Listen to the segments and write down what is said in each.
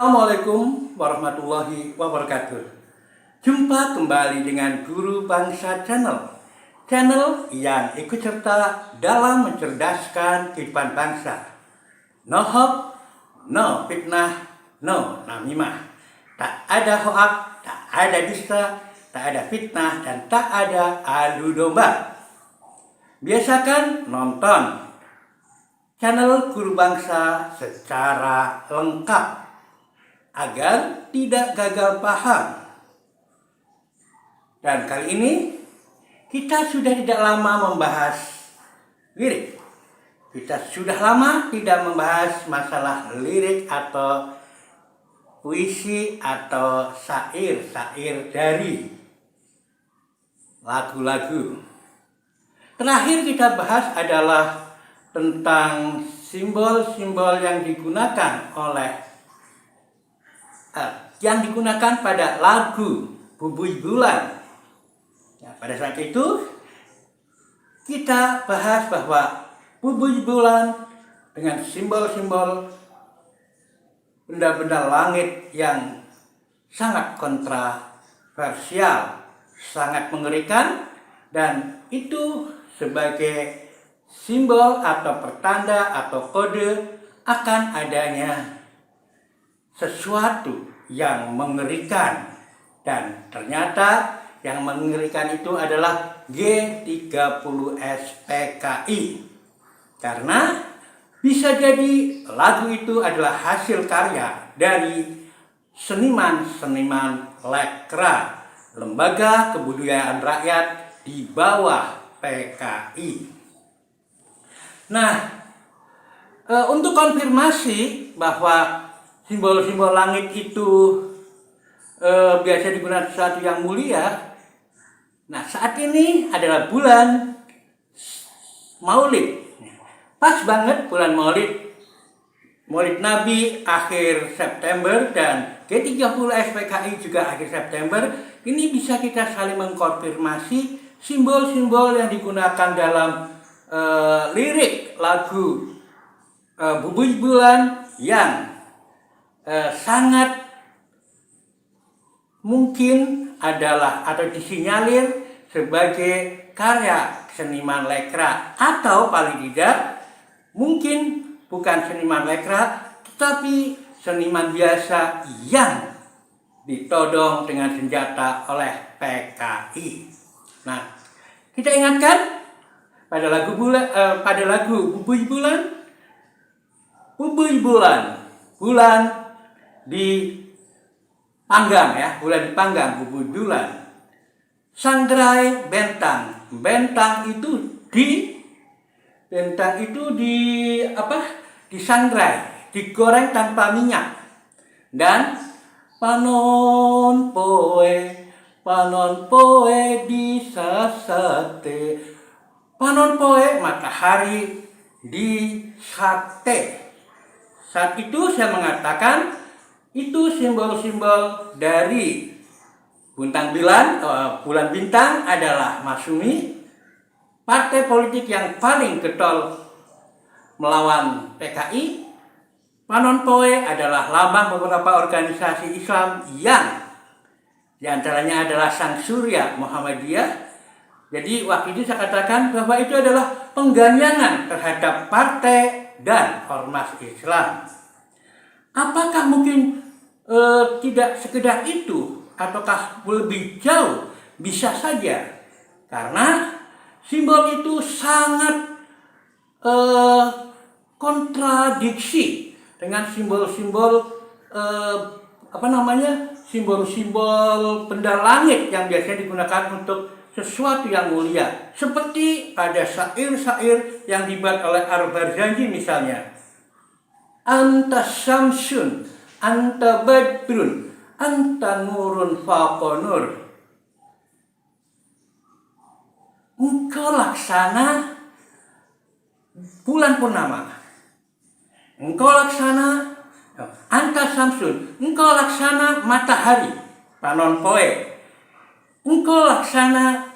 Assalamualaikum warahmatullahi wabarakatuh. Jumpa kembali dengan Guru Bangsa Channel yang ikut serta dalam mencerdaskan kehidupan bangsa. No hoax, no fitnah, no namimah. Tak ada hoax, tak ada dusta, tak ada fitnah, dan tak ada adu domba. Biasakan nonton channel Guru Bangsa secara lengkap agar tidak gagal paham. Dan kali ini kita sudah tidak lama membahas lirik. Kita sudah lama tidak membahas masalah lirik atau puisi atau syair-syair dari lagu-lagu. Terakhir kita bahas adalah tentang simbol-simbol yang digunakan pada lagu Bubui Bulan. Ya, pada saat itu kita bahas bahwa Bubui Bulan dengan simbol-simbol benda-benda langit yang sangat kontroversial, sangat mengerikan, dan itu sebagai simbol atau pertanda atau kode akan adanya sesuatu yang mengerikan. Dan ternyata yang mengerikan itu adalah G30S PKI. Karena bisa jadi lagu itu adalah hasil karya dari seniman-seniman Lekra, Lembaga Kebudayaan Rakyat di bawah PKI. Nah, untuk konfirmasi bahwa simbol-simbol langit itu biasa digunakan sesuatu yang mulia. Nah, saat ini adalah bulan Maulid. Pas banget bulan Maulid. Maulid Nabi akhir September dan G30S PKI juga akhir September. Ini bisa kita saling mengkonfirmasi simbol-simbol yang digunakan dalam lirik lagu Bubui Bulan yang sangat mungkin adalah atau disinyalir sebagai karya seniman Lekra, atau paling tidak mungkin bukan seniman Lekra tetapi seniman biasa yang ditodong dengan senjata oleh PKI. Nah, kita ingatkan pada lagu Bubui Bulan, bulan dipanggang ya, bulan dipanggang, Bubui Bulan. Sangrai bentang, disangrai, digoreng tanpa minyak. Dan panon poe disasate, panon poe matahari di sate. Saat itu saya mengatakan itu simbol-simbol dari bulan bintang adalah Masyumi, partai politik yang paling getol melawan PKI. Panon poe adalah lambang beberapa organisasi Islam yang diantaranya adalah Sang Surya Muhammadiyah. Jadi waktu itu saya katakan bahwa itu adalah pengganyangan terhadap partai dan ormas Islam. Apakah mungkin tidak sekedar itu, ataukah lebih jauh? Bisa saja, karena simbol itu sangat kontradiksi dengan simbol-simbol simbol-simbol benda langit yang biasanya digunakan untuk sesuatu yang mulia, seperti pada syair-syair yang dibuat oleh Ar-Barzanji misalnya. Anta syamsun, anta badrun, anta nurun fauqa nur. Engkau laksana bulan purnama. Engkau laksana anta syamsun, engkau laksana matahari, panon poe. Engkau laksana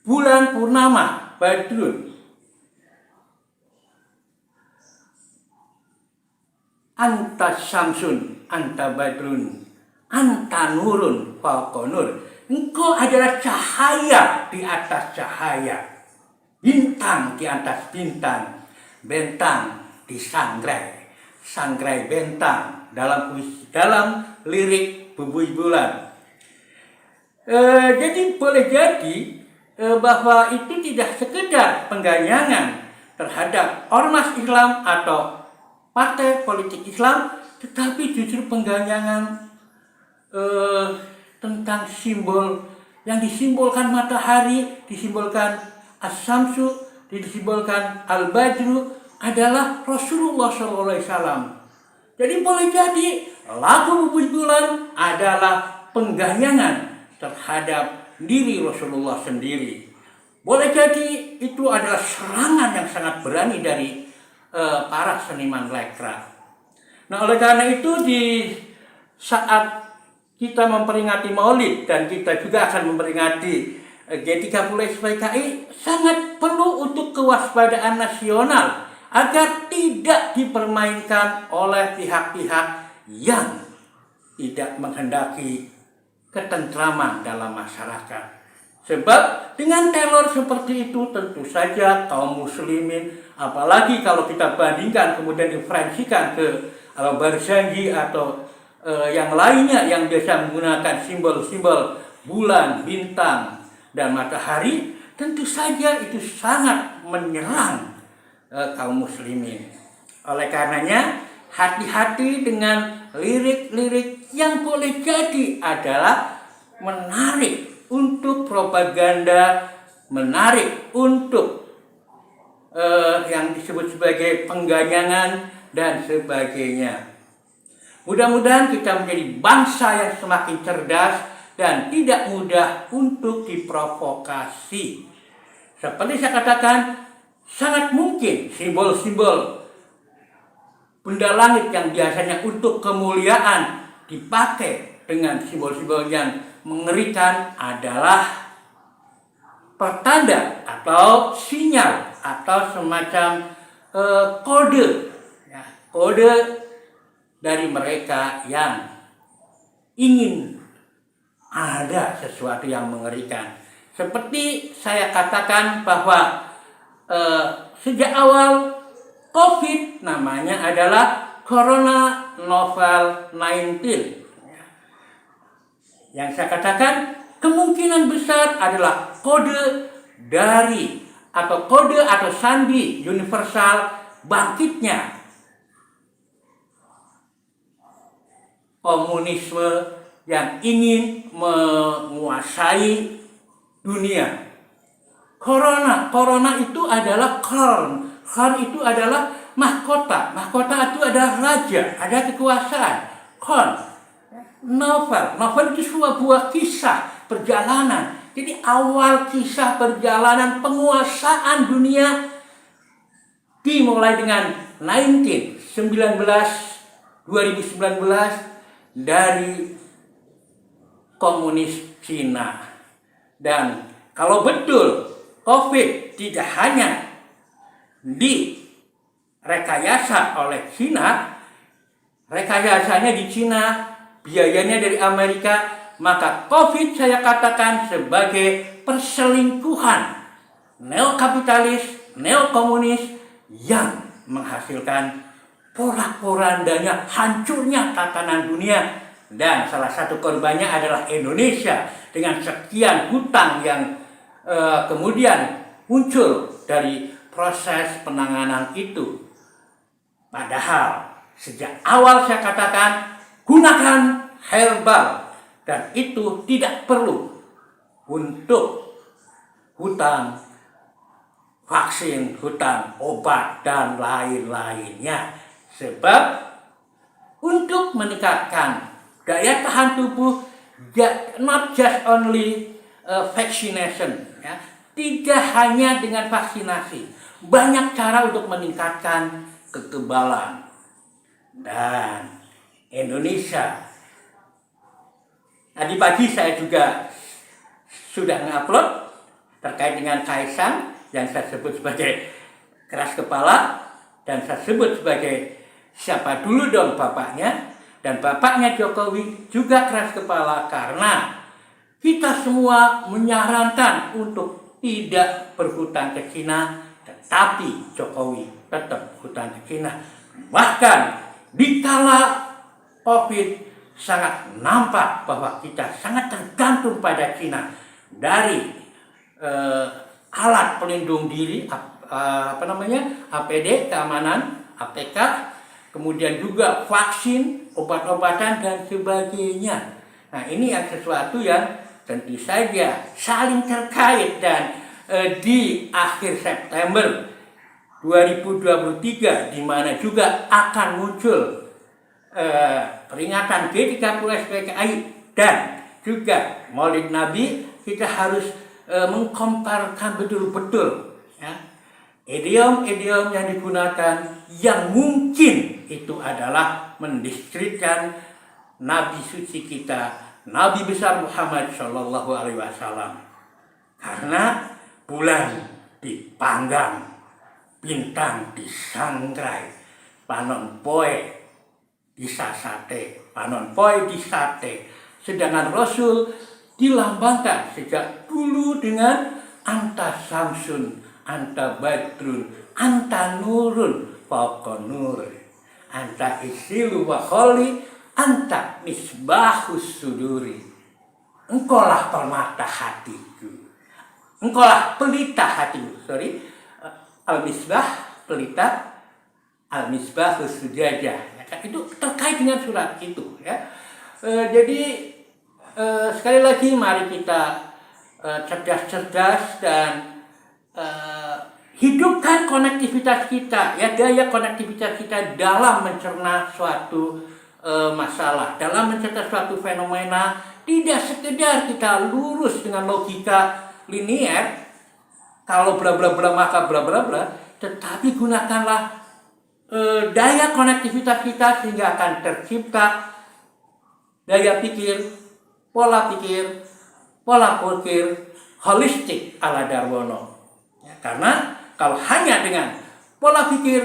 bulan purnama, badrun. Anta syamsun, anta badrun, anta nurun fauqa nur. Engkau adalah cahaya di atas cahaya, bintang di atas bintang, bentang di sangrai, sangrai bentang dalam lirik Bubui Bulan. Jadi boleh jadi bahwa itu tidak sekedar pengganyangan terhadap ormas Islam atau partai politik Islam, tetapi justru pengganyangan tentang simbol yang disimbolkan matahari, disimbolkan as-samsu, disimbolkan al-badru adalah Rasulullah SAW. Jadi boleh jadi lagu Bubui Bulan adalah pengganyangan terhadap diri Rasulullah sendiri. Boleh jadi itu adalah serangan yang sangat berani dari para seniman lekra. Nah, oleh karena itu di saat kita memperingati Maulid dan kita juga akan memperingati G30 SPKI, sangat perlu untuk kewaspadaan nasional agar tidak dipermainkan oleh pihak-pihak yang tidak menghendaki ketentraman dalam masyarakat. Sebab dengan teror seperti itu tentu saja kaum muslimin, apalagi kalau kita bandingkan kemudian diferensikan ke Al-Barzanji atau yang lainnya yang biasa menggunakan simbol-simbol bulan, bintang, dan matahari, tentu saja itu sangat menyerang kaum muslimin. Oleh karenanya, hati-hati dengan lirik-lirik yang boleh jadi adalah menarik untuk propaganda, menarik untuk yang disebut sebagai pengganyangan dan sebagainya. Mudah-mudahan kita menjadi bangsa yang semakin cerdas dan tidak mudah untuk diprovokasi. Seperti saya katakan, sangat mungkin simbol-simbol benda langit yang biasanya untuk kemuliaan dipakai dengan simbol-simbol yang mengerikan adalah pertanda atau sinyal atau semacam kode, ya, kode dari mereka yang ingin ada sesuatu yang mengerikan. Seperti saya katakan bahwa sejak awal COVID namanya adalah Corona Novel 19. Yang saya katakan kemungkinan besar adalah kode dari atau kode atau sandi universal bangkitnya komunisme yang ingin menguasai dunia. Corona itu adalah crown itu adalah mahkota itu adalah raja, ada kekuasaan. Novel itu sebuah kisah perjalanan. Jadi awal kisah perjalanan penguasaan dunia dimulai dengan 2019 dari komunis Cina. Dan kalau betul COVID tidak hanya direkayasa oleh Cina, rekayasanya di Cina, biayanya dari Amerika, maka COVID saya katakan sebagai perselingkuhan neokapitalis, neokomunis yang menghasilkan porak-porandanya hancurnya tatanan dunia, dan salah satu korbannya adalah Indonesia dengan sekian hutang yang kemudian muncul dari proses penanganan itu. Padahal sejak awal saya katakan gunakan herbal, dan itu tidak perlu untuk hutang vaksin, hutang obat, dan lain-lainnya. Sebab untuk meningkatkan daya tahan tubuh, not just only vaccination, ya, tidak hanya dengan vaksinasi, banyak cara untuk meningkatkan kekebalan. Dan Indonesia, tadi pagi saya juga sudah ngupload terkait dengan Kaisang yang saya sebut sebagai keras kepala, dan saya sebut sebagai siapa dulu dong bapaknya. dan bapaknya Jokowi juga keras kepala karena kita semua menyarankan untuk tidak berhutang ke Cina, tetapi Jokowi tetap hutang ke Cina. Bahkan dikala COVID sangat nampak bahwa kita sangat tergantung pada Cina, dari alat pelindung diri, APD, keamanan, APK, kemudian juga vaksin, obat-obatan, dan sebagainya. Nah, ini yang sesuatu yang tentu saja saling terkait, dan di akhir September 2023 di mana juga akan muncul peringatan G30 SPKI dan juga Maulid Nabi, kita harus mengkomparkan betul-betul ya, idiom-idiom yang digunakan yang mungkin itu adalah mendiskreditkan Nabi suci kita, Nabi besar Muhammad Shallallahu Alaihi Wasallam. Karena bulan dipanggang, bintang disangrai, panon poe disasate, panon poe disate. Sedangkan Rasul dilambangkan sejak dulu dengan anta samsun, anta badrun, anta nurun, fauqa nur, anta isilu wa kholi, anta misbahus suduri. Engkaulah permata hatiku, engkaulah pelita hatiku. Al-misbah, pelita, al-misbahus sujajah. Ya, itu terkait dengan surat itu. Ya. Jadi sekali lagi mari kita cerdas-cerdas dan hidupkan konektivitas kita, ya, daya konektivitas kita dalam mencerna suatu masalah, dalam mencerna suatu fenomena. Tidak sekedar kita lurus dengan logika linier, kalau bla bla bla maka bla bla bla, tetapi gunakanlah daya konektivitas kita sehingga akan tercipta daya pikir, pola pikir holistik ala Darwono. Ya, karena kalau hanya dengan pola pikir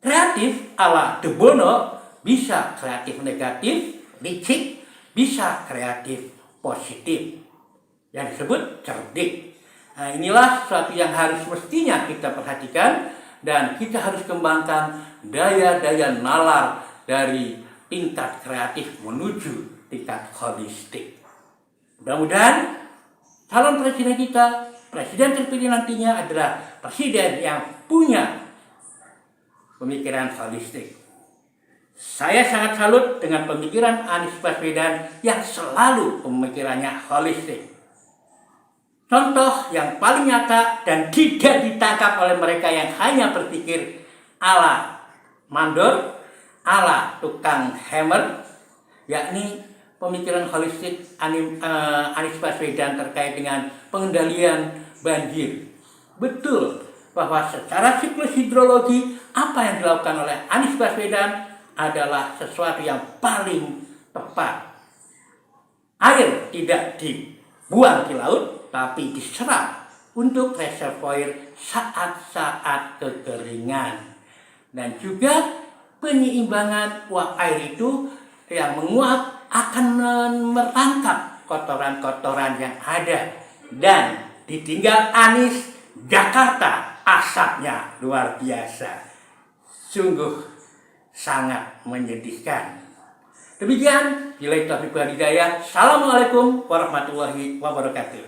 kreatif ala De Bono, bisa kreatif negatif, licik, bisa kreatif positif, yang disebut cerdik. Nah, inilah sesuatu yang harus mestinya kita perhatikan, dan kita harus kembangkan daya-daya nalar dari tingkat kreatif menuju tingkat holistik. Mudah-mudahan calon presiden kita, presiden terpilih nantinya adalah presiden yang punya pemikiran holistik. Saya sangat salut dengan pemikiran Anies Baswedan yang selalu pemikirannya holistik. Contoh yang paling nyata dan tidak ditangkap oleh mereka yang hanya berpikir ala mandor, ala tukang hammer, yakni pemikiran holistik Anies Baswedan terkait dengan pengendalian banjir. Betul bahwa secara siklus hidrologi apa yang dilakukan oleh Anies Baswedan adalah sesuatu yang paling tepat. Air tidak dibuang ke laut, tapi diserap untuk reservoir saat-saat kekeringan. Dan juga penyeimbangan uap air itu yang menguap akan merangkap kotoran-kotoran yang ada. Dan ditinggal Anies, Jakarta asapnya luar biasa. Sungguh sangat menyedihkan. Demikian, billahi taufiq wal hidayah. Assalamualaikum warahmatullahi wabarakatuh.